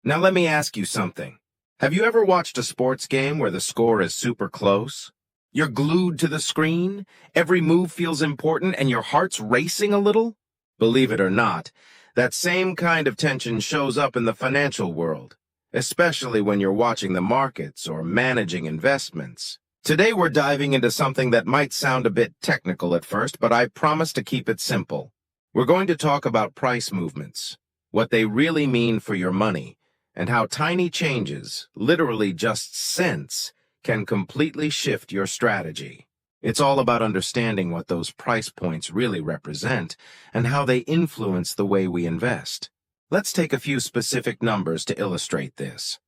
Now let me ask you something. Have you ever watched a sports game where the score is super close? You're glued to the screen, every move feels important, and your heart's racing a little? Believe it or not, that same kind of tension shows up in the financial world, especially when you're watching the markets or managing investments. Today we're diving into something that might sound a bit technical at first, but I promise to keep it simple. We're going to talk about price movements, what they really mean for your money, and how tiny changes, literally just cents, can completely shift your strategy. It's all about understanding what those price points really represent and how they influence the way we invest. Let's take a few specific numbers to illustrate this.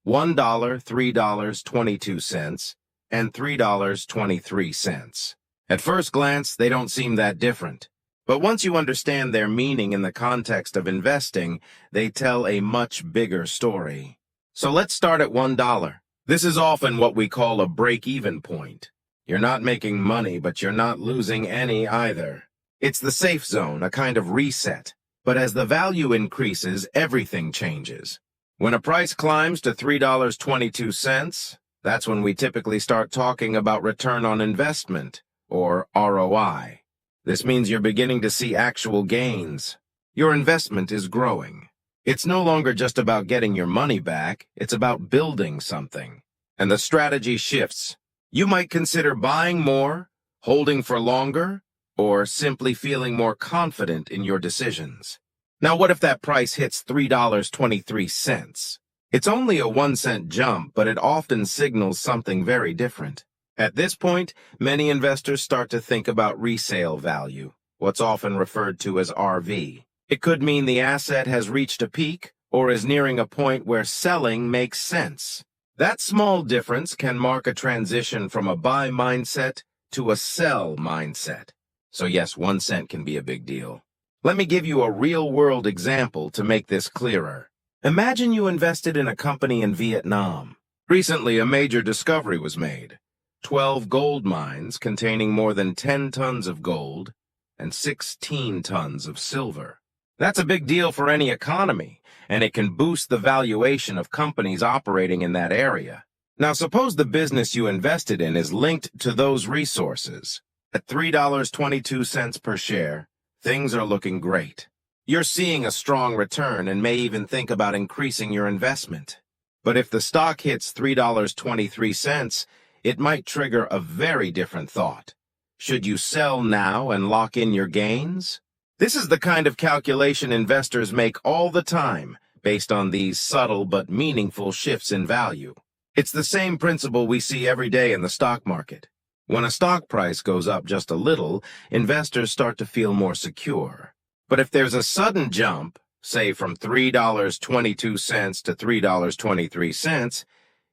$1, $3.22, and $3.23. At first glance, they don't seem that different. But once you understand their meaning in the context of investing, they tell a much bigger story. So let's start at $1. This is often what we call a break-even point. You're not making money, but you're not losing any either. It's the safe zone, a kind of reset. But as the value increases, everything changes. When a price climbs to $3.22, that's when we typically start talking about return on investment, or ROI. This means you're beginning to see actual gains. Your investment is growing. It's no longer just about getting your money back, it's about building something. And the strategy shifts. You might consider buying more, holding for longer, or simply feeling more confident in your decisions. Now what if that price hits $3.23? It's only a 1-cent jump, but it often signals something very different. At this point, many investors start to think about resale value, what's often referred to as RV. It could mean the asset has reached a peak or is nearing a point where selling makes sense. That small difference can mark a transition from a buy mindset to a sell mindset. So yes, 1 cent can be a big deal. Let me give you a real-world example to make this clearer. Imagine you invested in a company in Vietnam. Recently, a major discovery was made. 12 gold mines containing more than 10 tons of gold and 16 tons of silver. That's a big deal for any economy, and it can boost the valuation of companies operating in that area. Now, suppose the business you invested in is linked to those resources. At $3.22 per share, things are looking great. You're seeing a strong return and may even think about increasing your investment. But if the stock hits $3.23, it might trigger a very different thought. Should you sell now and lock in your gains? This is the kind of calculation investors make all the time, based on these subtle but meaningful shifts in value. It's the same principle we see every day in the stock market. When a stock price goes up just a little, investors start to feel more secure. But if there's a sudden jump, say from $3.22 to $3.23,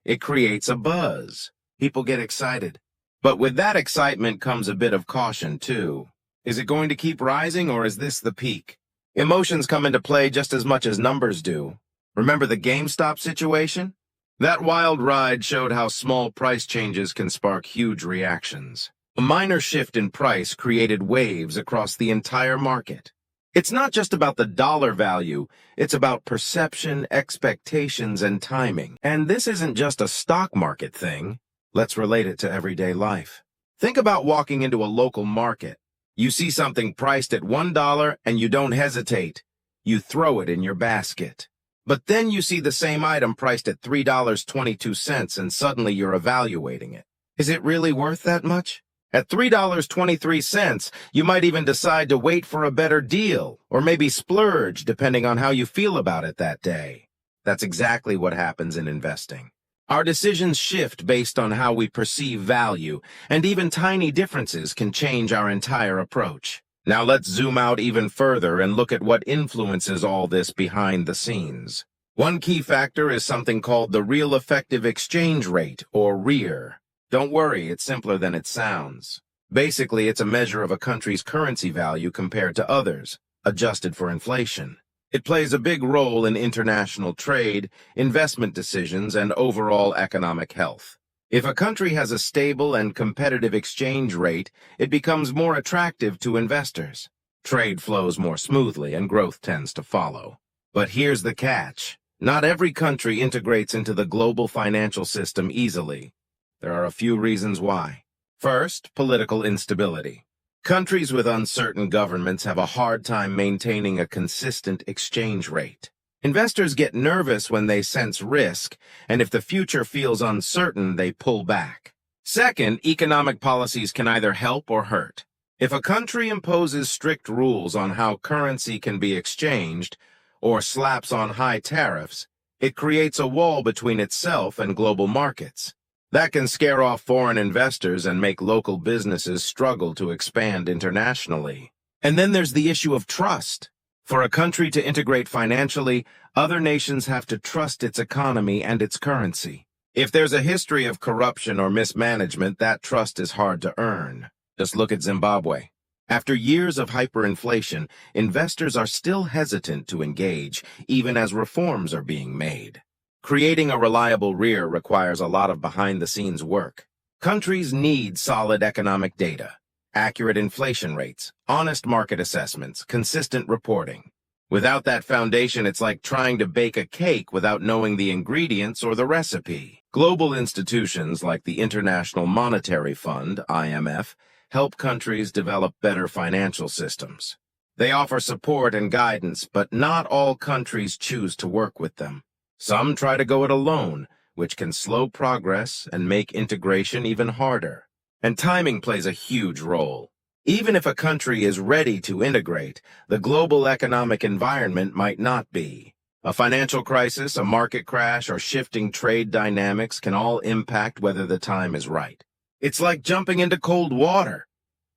it creates a buzz. People get excited. But with that excitement comes a bit of caution, too. Is it going to keep rising, or is this the peak? Emotions come into play just as much as numbers do. Remember the GameStop situation? That wild ride showed how small price changes can spark huge reactions. A minor shift in price created waves across the entire market. It's not just about the dollar value, it's about perception, expectations, and timing. And this isn't just a stock market thing. Let's relate it to everyday life. Think about walking into a local market. You see something priced at $1 and you don't hesitate. You throw it in your basket. But then you see the same item priced at $3.22 and suddenly you're evaluating it. Is it really worth that much? At $3.23, you might even decide to wait for a better deal, or maybe splurge depending on how you feel about it that day. That's exactly what happens in investing. Our decisions shift based on how we perceive value, and even tiny differences can change our entire approach. Now let's zoom out even further and look at what influences all this behind the scenes. One key factor is something called the real effective exchange rate, or REER. Don't worry, it's simpler than it sounds. Basically, it's a measure of a country's currency value compared to others, adjusted for inflation. It plays a big role in international trade, investment decisions, and overall economic health. If a country has a stable and competitive exchange rate, it becomes more attractive to investors. Trade flows more smoothly and growth tends to follow. But here's the catch. Not every country integrates into the global financial system easily. There are a few reasons why. First, political instability. Countries with uncertain governments have a hard time maintaining a consistent exchange rate. Investors get nervous when they sense risk, and if the future feels uncertain, they pull back. Second, economic policies can either help or hurt. If a country imposes strict rules on how currency can be exchanged, or slaps on high tariffs, it creates a wall between itself and global markets. That can scare off foreign investors and make local businesses struggle to expand internationally. And then there's the issue of trust. For a country to integrate financially, other nations have to trust its economy and its currency. If there's a history of corruption or mismanagement, that trust is hard to earn. Just look at Zimbabwe. After years of hyperinflation, investors are still hesitant to engage, even as reforms are being made. Creating a reliable REER requires a lot of behind-the-scenes work. Countries need solid economic data, accurate inflation rates, honest market assessments, consistent reporting. Without that foundation, it's like trying to bake a cake without knowing the ingredients or the recipe. Global institutions like the International Monetary Fund, IMF, help countries develop better financial systems. They offer support and guidance, but not all countries choose to work with them. Some try to go it alone, which can slow progress and make integration even harder. And timing plays a huge role. Even if a country is ready to integrate, the global economic environment might not be. A financial crisis, a market crash, or shifting trade dynamics can all impact whether the time is right. It's like jumping into cold water.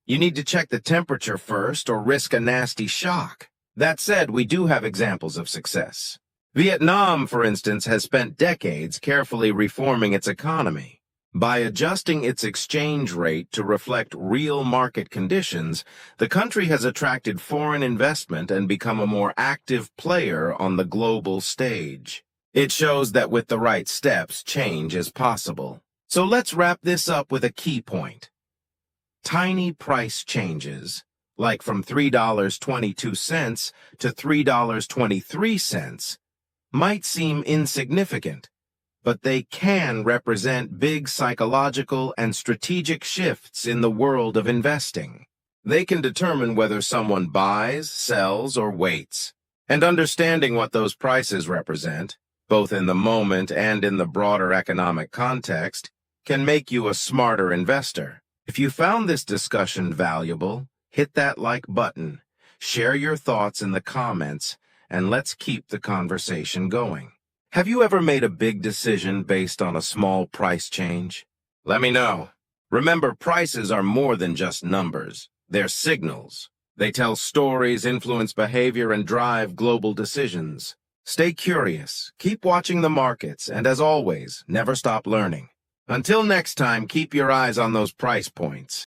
You need to check the temperature first or risk a nasty shock. That said, we do have examples of success. Vietnam, for instance, has spent decades carefully reforming its economy. By adjusting its exchange rate to reflect real market conditions, the country has attracted foreign investment and become a more active player on the global stage. It shows that with the right steps, change is possible. So let's wrap this up with a key point. Tiny price changes, like from $3.22 to $3.23, might seem insignificant, but they can represent big psychological and strategic shifts in the world of investing. They can determine whether someone buys, sells, or waits. And understanding what those prices represent, both in the moment and in the broader economic context, can make you a smarter investor. If you found this discussion valuable, hit that like button, share your thoughts in the comments, and let's keep the conversation going. Have you ever made a big decision based on a small price change? Let me know. Remember, prices are more than just numbers. They're signals. They tell stories, influence behavior, and drive global decisions. Stay curious, keep watching the markets, and as always, never stop learning. Until next time, keep your eyes on those price points.